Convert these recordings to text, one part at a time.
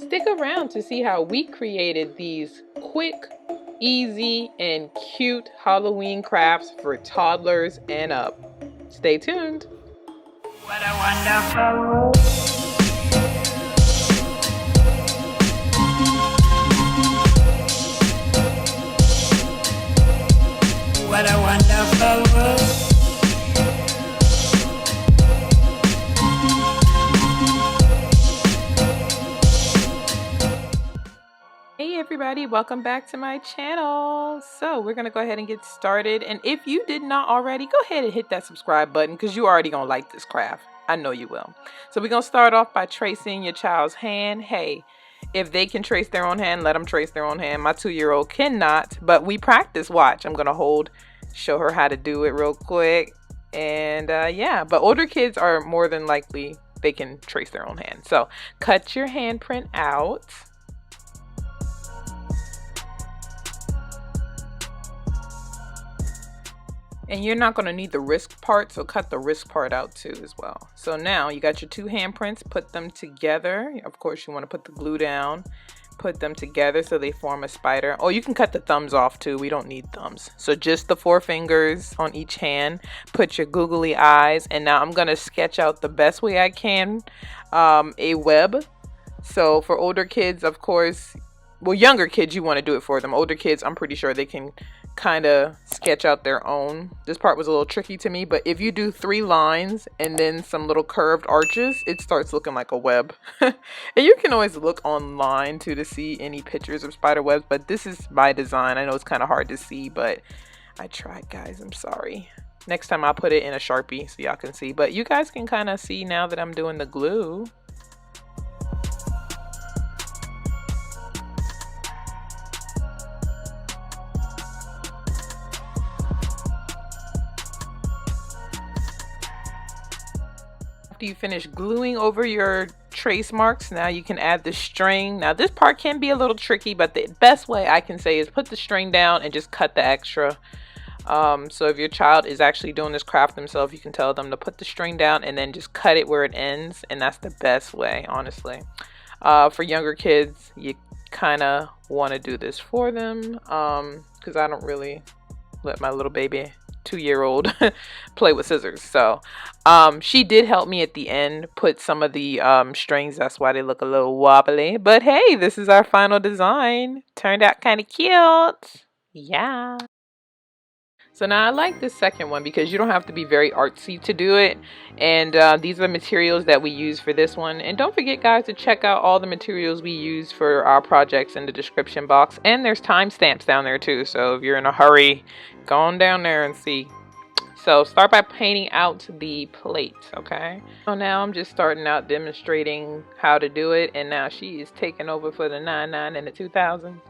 Stick around to see how we created these quick, easy, and cute Halloween crafts for toddlers and up. Stay tuned. What a wonderful world. What a wonderful world. Hey everybody, welcome back to my channel. So we're gonna go ahead and get started, and if you did not already, go ahead and hit that subscribe button because you already gonna like this craft. I know you will. So we're gonna start off by tracing your child's hand. Hey, if they can trace their own hand, let them trace their own hand. My 2-year-old cannot, but we practice. Watch, I'm gonna show her how to do it real quick. And yeah, but older kids are more than likely they can trace their own hand. So cut your handprint out. And you're not going to need the wrist part, so cut the wrist part out too as well. So now you got your two handprints, put them together. Of course, you want to put the glue down, put them together so they form a spider. Oh, you can cut the thumbs off too. We don't need thumbs. So just the 4 fingers on each hand. Put your googly eyes. And now I'm going to sketch out the best way I can a web. So for older kids, of course, well, younger kids, you want to do it for them. Older kids, I'm pretty sure they can kind of sketch out their own. This part was a little tricky to me, but if you do 3 lines and then some little curved arches, it starts looking like a web. And you can always look online too to see any pictures of spider webs, but this is my design. I know it's kind of hard to see, but I tried, guys. I'm sorry. Next time I'll put it in a Sharpie so y'all can see, but you guys can kind of see now that I'm doing the glue. You finish gluing over your trace marks, now you can add the string. Now this part can be a little tricky, but the best way I can say is put the string down and just cut the extra. So if your child is actually doing this craft themselves, you can tell them to put the string down and then just cut it where it ends, and that's the best way, honestly. For younger kids, you kind of want to do this for them because I don't really let my little baby 2-year-old play with scissors. So she did help me at the end put some of the strings. That's why they look a little wobbly, but hey, this is our final design. Turned out kind of cute. Yeah. So now I like this second one because you don't have to be very artsy to do it. And these are the materials that we use for this one. And don't forget, guys, to check out all the materials we use for our projects in the description box. And there's timestamps down there too. So if you're in a hurry, go on down there and see. So start by painting out the plate, okay? So now I'm just starting out demonstrating how to do it. And now she is taking over for the 99 and the 2000.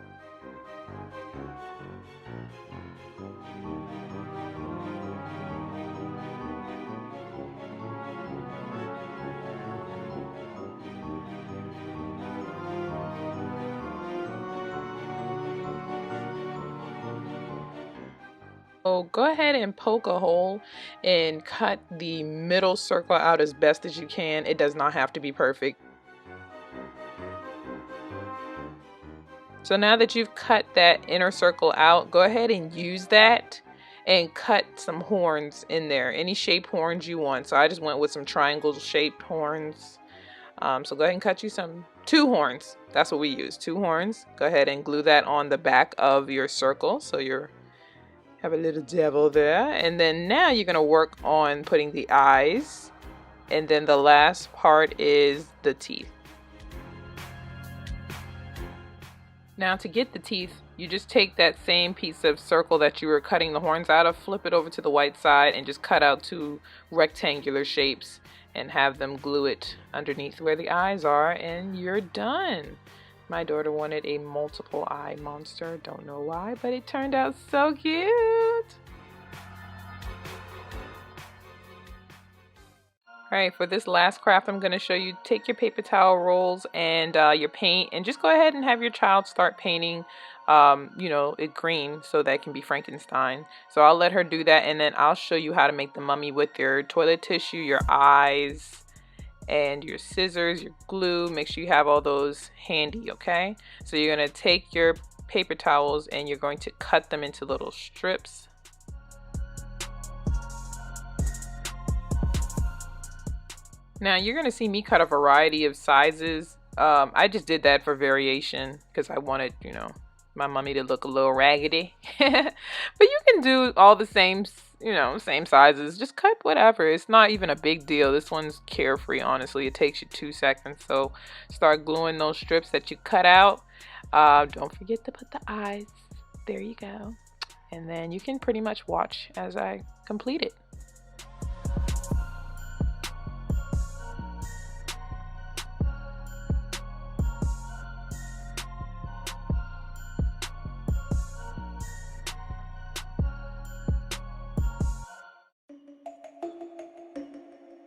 So go ahead and poke a hole and cut the middle circle out as best as you can. It does not have to be perfect. So now that you've cut that inner circle out, go ahead and use that and cut some horns in there. Any shape horns you want. So I just went with some triangle shaped horns. So go ahead and cut you 2 horns. That's what we use, 2 horns. Go ahead and glue that on the back of your circle. So you have a little devil there. And then now you're going to work on putting the eyes. And then the last part is the teeth. Now to get the teeth, you just take that same piece of circle that you were cutting the horns out of, flip it over to the white side, and just cut out 2 rectangular shapes and have them glue it underneath where the eyes are, and you're done. My daughter wanted a multiple eye monster. Don't know why, but it turned out so cute. Alright, for this last craft I'm going to show you, take your paper towel rolls and your paint, and just go ahead and have your child start painting it green so that can be Frankenstein. So I'll let her do that, and then I'll show you how to make the mummy with your toilet tissue, your eyes, and your scissors, your glue. Make sure you have all those handy, okay? So you're going to take your paper towels and you're going to cut them into little strips. Now you're going to see me cut a variety of sizes. I just did that for variation because I wanted, my mummy to look a little raggedy. But you can do all the same, same sizes. Just cut whatever. It's not even a big deal. This one's carefree, honestly. It takes you 2 seconds. So start gluing those strips that you cut out. Don't forget to put the eyes. There you go. And then you can pretty much watch as I complete it.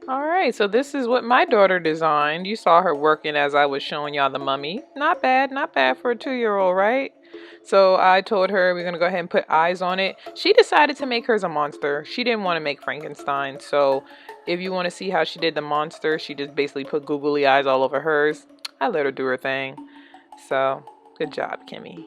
Alright, so this is what my daughter designed. You saw her working as I was showing y'all the mummy. Not bad for a 2-year-old, right? So I told her we're going to go ahead and put eyes on it. She decided to make hers a monster. She didn't want to make Frankenstein. So if you want to see how she did the monster, she just basically put googly eyes all over hers. I let her do her thing. So good job, Kimmy.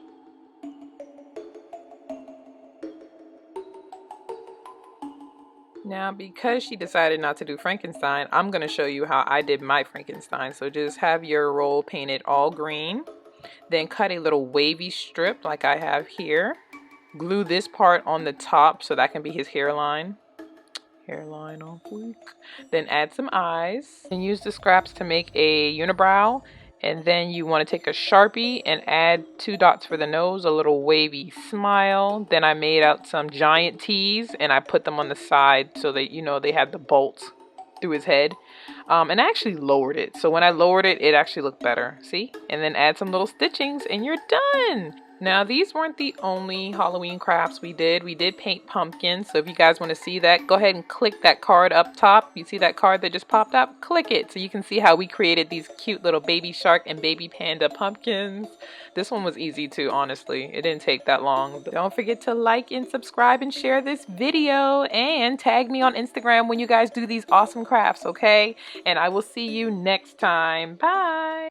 Now, because she decided not to do Frankenstein, I'm going to show you how I did my Frankenstein. So just have your roll painted all green. Then cut a little wavy strip like I have here. Glue this part on the top so that can be his hairline. Hairline off week. Then add some eyes. And use the scraps to make a unibrow. And then you want to take a Sharpie and add 2 dots for the nose, a little wavy smile. Then I made out some giant T's and I put them on the side so that, they had the bolts through his head. And I actually lowered it. So when I lowered it, it actually looked better. See? And then add some little stitchings and you're done. Now, these weren't the only Halloween crafts we did. We did paint pumpkins. So if you guys want to see that, go ahead and click that card up top. You see that card that just popped up? Click it so you can see how we created these cute little baby shark and baby panda pumpkins. This one was easy too, honestly. It didn't take that long. Don't forget to like and subscribe and share this video and tag me on Instagram when you guys do these awesome crafts, okay? And I will see you next time. Bye!